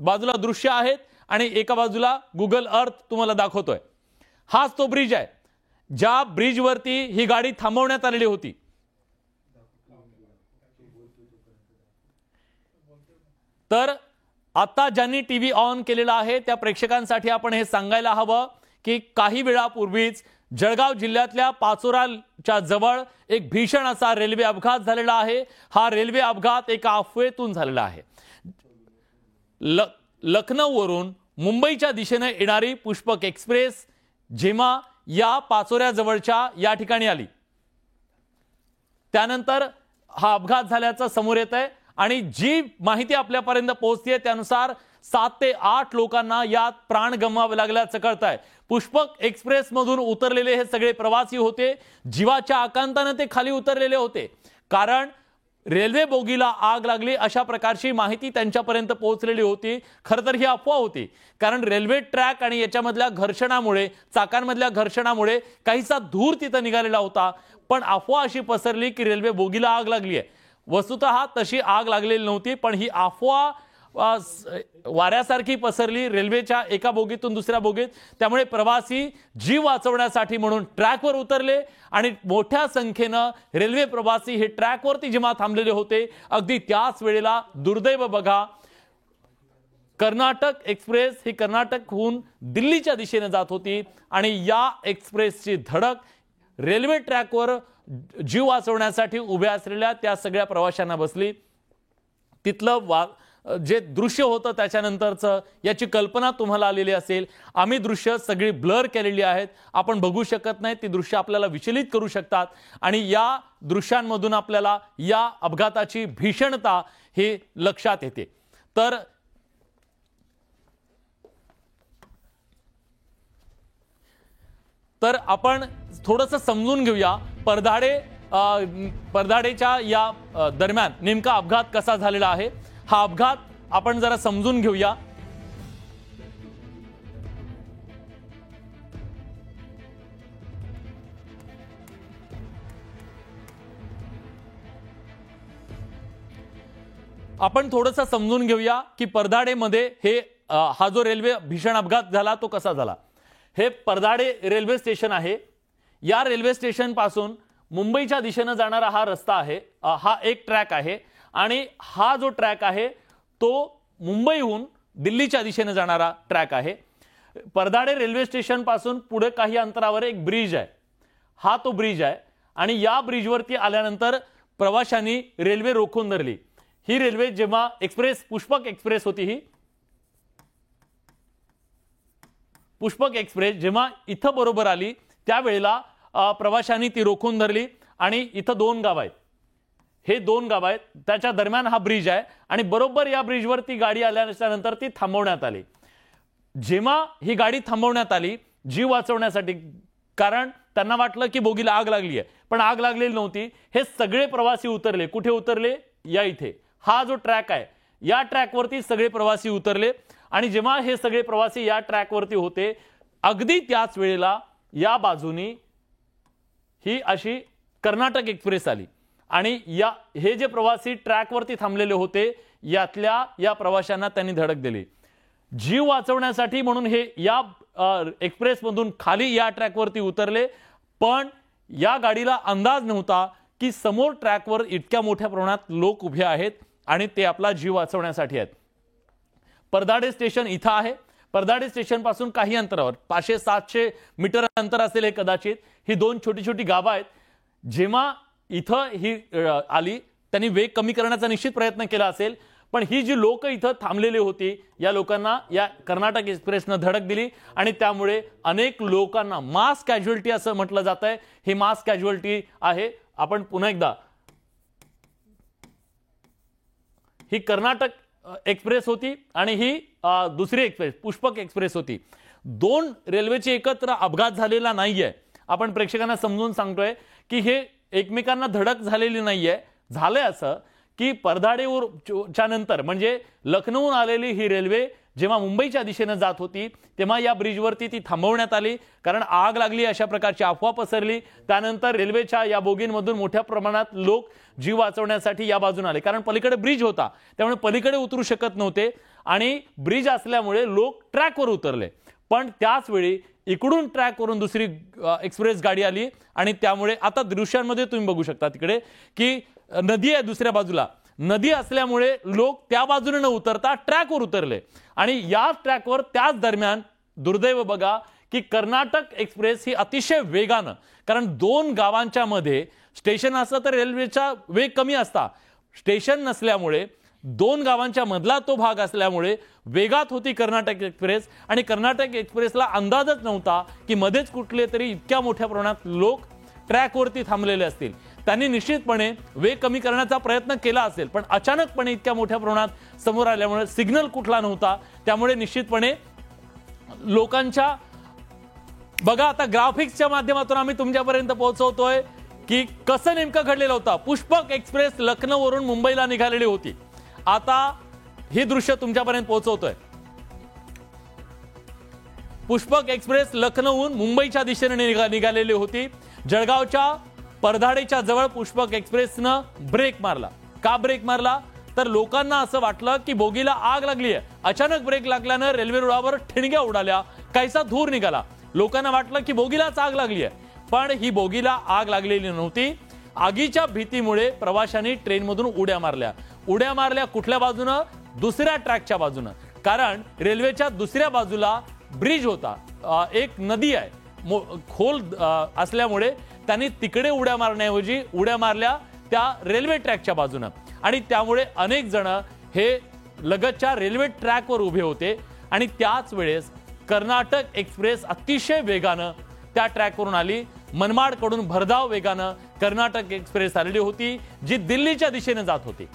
बाजूला दृश्य आहेत आणि एका बाजूला गुगल अर्थ तुम्हाला दाखवतोय। हाच तो ब्रिज आहे ज्या ब्रिजवरती ही गाडी थांबवण्यात आलेली होती। तर आता ज्यांनी टीव्ही ऑन केलेला आहे त्या प्रेक्षकांसाठी आपण हे सांगायला हवं की काही वेळापूर्वीच जळगाव जिल्ह्यातल्या पाचोराच्या जवळ एक भीषण असा रेल्वे अपघात झालेला आहे। हा रेल्वे अपघात एका अफवेतून झालेला आहे। लखनौवरून मुंबईच्या दिशेने येणारी पुष्पक एक्सप्रेस जेव्हा या पाचोऱ्याजवळच्या या ठिकाणी आली त्यानंतर हा अपघात झाल्याचं समोर येत आहे आणि जी माहिती आपल्यापर्यंत पोहोचते त्यानुसार 7 ते 8 लोकांना यात प्राण गमवावे लागल्याचं कळतंय। पुष्पक एक्सप्रेस मधून उतरलेले हे सगळे प्रवासी होते, जीवाच्या आकांताने ते खाली उतरलेले होते कारण रेल्वे बोगीला आग लागली अशा प्रकारची माहिती त्यांच्यापर्यंत पोहोचलेली होती। खरं तर ही अफवा होती कारण रेल्वे ट्रॅक आणि याच्यामधल्या घर्षणामुळे चाकांमधल्या घर्षणामुळे काहीसा धूर तिथं निघालेला होता, पण अफवा अशी पसरली की रेल्वे बोगीला आग लागली आहे। वस्तुतः तशी आग लागलेली नव्हती, पण ही अफवा वाऱ्यासारखी पसरली रेल्वेच्या एका बोगीतून दुसऱ्या बोगीत। त्यामुळे प्रवासी जीव वाचवण्यासाठी म्हणून ट्रॅकवर उतरले आणि मोठ्या संख्येने रेल्वे प्रवासी हे ट्रॅकवरती जेव्हा थांबलेले होते अगदी त्याच वेळेला दुर्दैव बघा, कर्नाटक एक्सप्रेस ही कर्नाटकहून दिल्लीच्या दिशेने जात होती आणि या एक्सप्रेसची धडक रेल्वे ट्रॅकवर जीव वाचवण्यासाठी उभ्या असलेल्या त्या सगळ्या प्रवाशांना बसली। तिथलं जे दृश्य होतं त्याच्यानंतरचं याची कल्पना तुम्हाला आलेली असेल। आम्ही दृश्य सगळी ब्लर केलेली आहेत, आपण बघू शकत नाही, ती दृश्य आपल्याला विचलित करू शकतात आणि या दृश्यांमधून आपल्याला या अपघाताची भीषणता हे लक्षात येते। तर आपण थोडंसं समजून घेऊया परदाडेच्या या दरम्यान नेमका अपघात कसा झालेला आहे। हा अपघात आपण जरा समजून घेऊया। आपण थोडंसं समजून घेऊया की परदाडेमध्ये हे हा जो रेल्वे भीषण अपघात झाला तो कसा झाला। हे परदाडे रेल्वे स्टेशन आहे। या रेल्वे स्टेशन पासून मुंबईच्या दिशेने जाणारा हा रस्ता आहे, हा एक ट्रॅक आहे आणि हा जो ट्रॅक आहे तो मुंबईहून दिल्लीच्या दिशेने जाणारा ट्रॅक आहे। परदाडे रेल्वे स्टेशन पासून पुढे काही अंतरावर एक ब्रिज आहे, हा तो ब्रिज आहे आणि या ब्रिजवरती आल्यानंतर प्रवाशांनी रेल्वे रोखून धरली। ही रेल्वे जेव्हा एक्सप्रेस पुष्पक एक्सप्रेस होती, ही पुष्पक एक्सप्रेस जेव्हा इथं बरोबर आली त्यावेळेला प्रवाशांनी ती रोखून धरली आणि इथं 2 गाव आहेत, हे 2 गाव आहेत त्याच्या दरम्यान हा ब्रिज आहे आणि बरोबर या ब्रिजवरती गाडी आल्यानंतर ती थांबवण्यात आली। जेव्हा ही गाडी थांबवण्यात आली जीव वाचवण्यासाठी, कारण त्यांना वाटलं की बोगीला आग लागली आहे, पण आग लागलेली नव्हती। हे सगळे प्रवासी उतरले, कुठे उतरले, या इथे हा जो ट्रॅक आहे या ट्रॅकवरती सगळे प्रवासी उतरले आणि जेव्हा हे सगळे प्रवासी या ट्रॅकवरती होते अगदी त्याच वेळेला या बाजूनी ही अशी कर्नाटक एक्सप्रेस आली आणि हे जे प्रवासी ट्रॅकवरती थांबलेले होते यातल्या या प्रवाशांना त्यांनी धडक दिली। जीव वाचवण्यासाठी म्हणून हे या एक्सप्रेस मधून खाली या ट्रॅकवरती उतरले, पण या गाडीला अंदाज नव्हता की समोर ट्रॅकवर इतक्या मोठ्या प्रमाणात लोक उभे आहेत आणि ते आपला जीव वाचवण्यासाठी आहेत। परदाडे स्टेशन इथं आहे, परदाडे स्टेशन पासून काही अंतरावर 500-700 मीटर अंतर असेल हे कदाचित। ही 2 छोटी छोटी गावं आहेत। जेव्हा इथं ही आली त्यांनी वेग कमी करण्याचा निश्चित प्रयत्न केला असेल, पण ही जी लोक इथं थांबलेली होती या लोकांना या कर्नाटक एक्सप्रेसनं धडक दिली आणि त्यामुळे अनेक लोकांना मास कॅज्युअल्टी असं म्हटलं जात आहे, ही मास कॅज्युअल्टी आहे। आपण पुन्हा एकदा, ही कर्नाटक एक्सप्रेस होती आणि ही दुसरी एक्सप्रेस पुष्पक एक्सप्रेस होती। 2 रेल्वेचे एकत्र अपघात झालेला नाहीये। आपण प्रेक्षकांना समजून सांगतोय की हे एकमेकांना धडक झालेली नाहीये। झालंय असं की परदाडेच्या नंतर म्हणजे लखनौहून आलेली ही रेल्वे जेव्हा मुंबईच्या दिशेने जात होती तेव्हा या ब्रिजवरती ती थांबवण्यात आली, कारण आग लागली अशा प्रकारची अफवा पसरली। त्यानंतर रेल्वेच्या या बोगींमधून मोठ्या प्रमाणात लोक जीव वाचवण्यासाठी या बाजूने आले, कारण पलीकडे ब्रिज होता त्यामुळे पलीकडे उतरू शकत नव्हते आणि ब्रिज असल्यामुळे लोक ट्रॅकवर उतरले, पण त्याच वेळी इकडून ट्रॅकवरून दुसरी एक्सप्रेस गाडी आली आणि त्यामुळे आता दृश्यांमध्ये तुम्ही बघू शकता तिकडे की नदी आहे दुसऱ्या बाजूला, नदी असल्यामुळे लोक त्या बाजूने न उतरता ट्रॅकवर उतरले आणि या ट्रॅकवर त्याच दरम्यान दुर्दैव बघा की कर्नाटक एक्सप्रेस ही अतिशय वेगानं, कारण दोन गावांच्या मध्ये स्टेशन असतं तर रेल्वेचा वेग कमी असता, स्टेशन नसल्यामुळे दोन गावांच्या मधला तो भाग असल्यामुळे वेगात होती कर्नाटक एक्सप्रेस आणि कर्नाटक एक्सप्रेसला अंदाजच नव्हता की मध्येच कुठले तरी इतक्या मोठ्या प्रमाणात लोक ट्रॅकवरती थांबलेले असतील। त्यांनी निश्चितपणे वेग कमी करण्याचा प्रयत्न केला असेल, पण अचानकपणे इतक्या मोठ्या प्रमाणात समोर आल्यामुळे सिग्नल कुठला नव्हता, त्यामुळे निश्चितपणे लोकांच्या बघा आता ग्राफिक्सच्या माध्यमातून आम्ही तुमच्यापर्यंत पोहोचवतोय की कसं नेमकं घडलेलं होतं। पुष्पक एक्सप्रेस लखनौवरून मुंबईला निघालेली होती, आता हे दृश्य तुमच्यापर्यंत पोहोचवतोय। पुष्पक एक्सप्रेस लखनौहून मुंबईच्या दिशेने निघालेली होती। जळगावच्या परधाडेच्या जवळ पुष्पक एक्सप्रेसनं ब्रेक मारला। का ब्रेक मारला तर लोकांना असं वाटलं की बोगीला आग लागली आहे। अचानक ब्रेक लागल्यानं रेल्वे रुळावर ठिणग्या उडाल्या, काहीसा धूर निघाला, लोकांना वाटलं की बोगीलाच आग लागली आहे, पण ही बोगीला आग लागलेली नव्हती। आगीच्या भीतीमुळे प्रवाशांनी ट्रेनमधून उड्या मारल्या कुठल्या बाजूनं, दुसऱ्या ट्रॅकच्या बाजूनं, कारण रेल्वेच्या दुसऱ्या बाजूला ब्रिज होता, एक नदी आहे खोल असल्यामुळे त्यांनी तिकडे उड्या मारण्याऐवजी उड्या मारल्या त्या रेल्वे ट्रॅकच्या बाजूनं आणि त्यामुळे अनेक जण हे लगतच्या रेल्वे ट्रॅकवर उभे होते आणि त्याच वेळेस कर्नाटक एक्सप्रेस अतिशय वेगानं त्या ट्रॅकवरून आली। मनमाडकडून भरधाव वेगानं कर्नाटक एक्सप्रेस आलेली होती जी दिल्लीच्या दिशेने जात होती।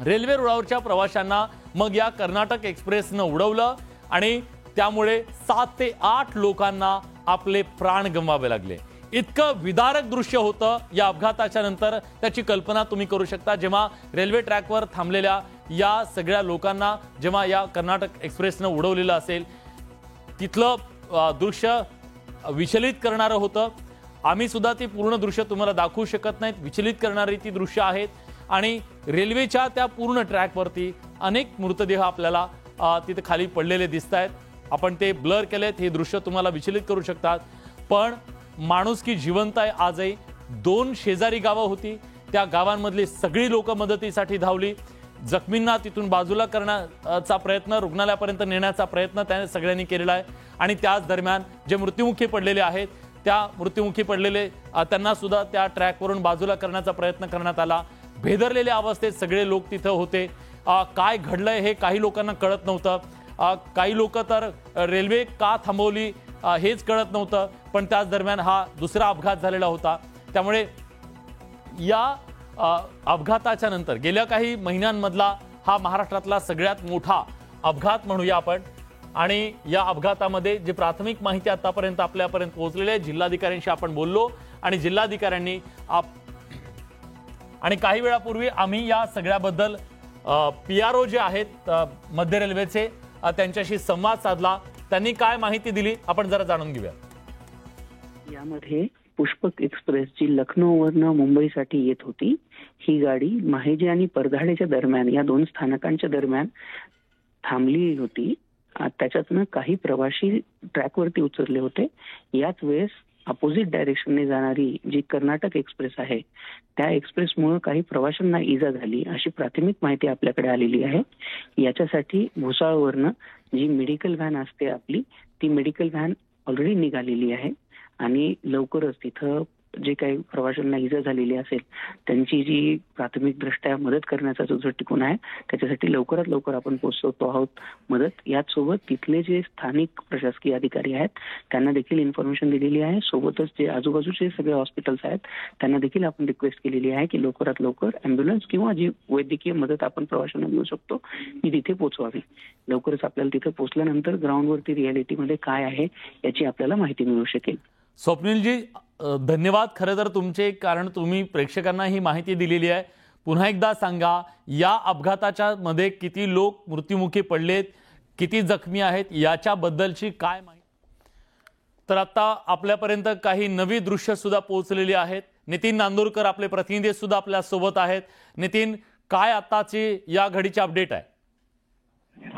रेल्वे रुळावरच्या प्रवाशांना मग या कर्नाटक एक्सप्रेसनं उडवलं आणि त्यामुळे 7 ते 8 लोकांना आपले प्राण गमवावे लागले। इतकं विदारक दृश्य होतं या अपघाताच्या नंतर, त्याची कल्पना तुम्ही करू शकता। जेव्हा रेल्वे ट्रॅकवर थांबलेल्या या सगळ्या लोकांना जेव्हा या कर्नाटक एक्सप्रेसनं उडवलेलं असेल, तिथलं दृश्य विचलित करणारं होतं। आम्ही सुद्धा ती पूर्ण दृश्य तुम्हाला दाखवू शकत नाहीत, विचलित करणारी ती दृश्य आहेत आणि रेल्वेच्या त्या पूर्ण ट्रॅकवरती अनेक मृतदेह आपल्याला तिथे खाली पडलेले दिसत आहेत। आपण ते ब्लर केलेत, हे दृश्य तुम्हाला विचलित करू शकतात, पण माणुसकी जिवंत आहे आजही। 2 शेजारी गावं होती, त्या गावांमधली सगळी लोक मदतीसाठी धावली, जखमींना तिथून बाजूला करण्याचा प्रयत्न, रुग्णालयापर्यंत नेण्याचा प्रयत्न त्या सगळ्यांनी केलेला आहे आणि त्याच दरम्यान जे मृत्युमुखी पडलेले आहेत त्या मृत्युमुखी पडलेले त्यांना सुद्धा त्या ट्रॅकवरून बाजूला करण्याचा प्रयत्न करण्यात आला। भेदरलेल्या अवस्थेत सगळे लोक तिथे होते। काय घडलंय हे काही लोकांना कळत नव्हतं, काही लोक तर रेल्वे का थांबवली हेच कळत नव्हतं, पण त्याच दरम्यान हा दुसरा अपघात झालेला होता। त्यामुळे या अपघाताच्या नंतर गेल्या काही महिन्यांमधला हा महाराष्ट्रातला सगळ्यात मोठा अपघात म्हणूया आपण, आणि या अपघातामध्ये जी प्राथमिक माहिती आतापर्यंत आपल्यापर्यंत पोहोचलेली आहे, जिल्हाधिकाऱ्यांशी आपण बोललो आणि जिल्हाधिकाऱ्यांनी आणि काही वेळापूर्वी आम्ही या सगळ्याबद्दल PRO जे आहेत मध्य रेल्वेचे त्यांच्याशी संवाद साधला, त्यांनी काय माहिती दिली आपण जरा जाणून घेऊया। यामध्ये पुष्पक एक्सप्रेस जी लखनौवरनं मुंबईसाठी येत होती, ही गाडी माहेजे आणि परधाडेच्या दरम्यान या 2 स्थानकांच्या दरम्यान थांबली होती। त्याच्यातनं काही प्रवासी ट्रॅकवरती उतरले होते। याच वेळेस अपोजिट डायरेक्शनने जाणारी जी कर्नाटक एक्सप्रेस आहे त्या एक्सप्रेसमुळे काही प्रवाशांना इजा झाली अशी प्राथमिक माहिती आपल्याकडे आलेली आहे। याच्यासाठी भुसावळवरनं जी मेडिकल व्हॅन असते आपली, ती मेडिकल व्हॅन ऑलरेडी निघालेली आहे आणि लवकरच तिथं जे काही प्रवाशांना इजा झालेली असेल त्यांची जी प्राथमिक दृष्ट्या मदत करण्याचा जो दृष्टिकोन आहे त्याच्यासाठी लवकरात लवकर आपण पोहोचवतो आहोत मदत। याचसोबत तिथले जे स्थानिक प्रशासकीय अधिकारी आहेत त्यांना देखील इन्फॉर्मेशन दिलेली आहे। सोबतच जे आजूबाजूचे सगळे हॉस्पिटल्स आहेत त्यांना देखील आपण रिक्वेस्ट केलेली आहे की लवकरात लवकर ॲम्ब्युलन्स किंवा जी वैद्यकीय मदत आपण प्रवाशांना देऊ शकतो ती तिथे पोहोचवावी। लवकरच आपल्याला तिथे पोहोचल्यानंतर ग्राउंडवरती रियालिटीमध्ये काय आहे याची आपल्याला माहिती मिळू शकेल। स्वप्नीलजी धन्यवाद खरं तर तुमचे, कारण तुम्ही प्रेक्षकांना ही माहिती दिलेली आहे। पुन्हा एकदा सांगा, या अपघाताच्या मध्ये किती लोक मृत्युमुखी पडलेत, किती जखमी आहेत याच्याबद्दलची काय माहिती? तर आता आपल्यापर्यंत काही नवी दृश्य सुद्धा पोहोचलेली आहेत। नितीन नांदुरकर आपले प्रतिनिधी सुद्धा आपल्या सोबत आहेत। नितीन, काय आताची या घडीची अपडेट आहे?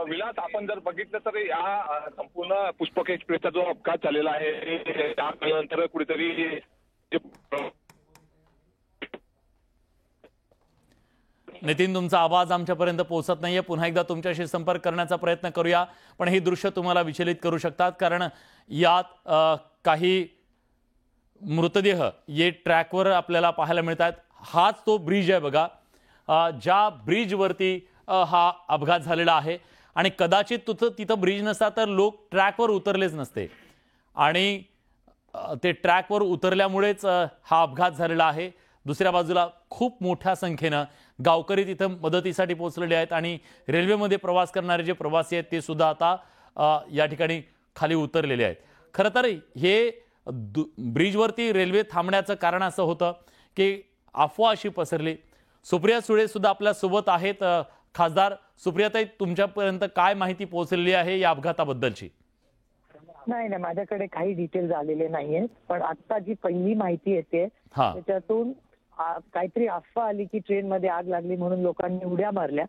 विलास, आपण जर बघितलं तर या संपूर्ण पुष्पक एक्सप्रेसचा जो अपघात झालेला आहे त्यानंतर कुठेतरी नितीन, तुमचा आवाज आमच्यापर्यंत पोहोचत नाहीये. पुन्हा एकदा तुमच्याशी संपर्क करण्याचा प्रयत्न करूया, पण ही दृश्य तुम्हाला विचलित करू शकतात, कारण यात काही मृतदेह ये ट्रॅकवर आपल्याला पाहायला मिळतात. हाच तो ब्रिज आहे बघा, ज्या ब्रिजवरती हा अपघात झालेला आहे. आणि कदाचित तिथं ब्रिज नसता तर लोक ट्रॅकवर उतरलेच नसते, आणि ते ट्रॅकवर उतरल्यामुळेच हा अपघात झालेला आहे. दुसऱ्या बाजूला खूप मोठ्या संख्येनं गावकरी तिथं मदतीसाठी पोहोचलेले आहेत, आणि रेल्वेमध्ये प्रवास करणारे जे प्रवासी आहेत ते सुद्धा आता या ठिकाणी खाली उतरलेले आहेत. खरं तर हे ब्रिजवरती रेल्वे थांबण्याचं कारण असं होतं की अफवा अशी पसरली. सुप्रिया सुळे सुद्धा आपल्या सोबत आहेत. खासदार सुप्रियाताई, तुमच्यापर्यंत काय माहिती पोहोचलेली आहे या अपघाताबद्दलची? नाही, माझ्याकडे काही डिटेल्स आलेले नाहीयेत, पण आता जी पहिली माहिती येते त्याच्यातून काहीतरी अफवा आली की ट्रेन मध्ये आग लागली म्हणून लोकांनी उड्या मारल्या.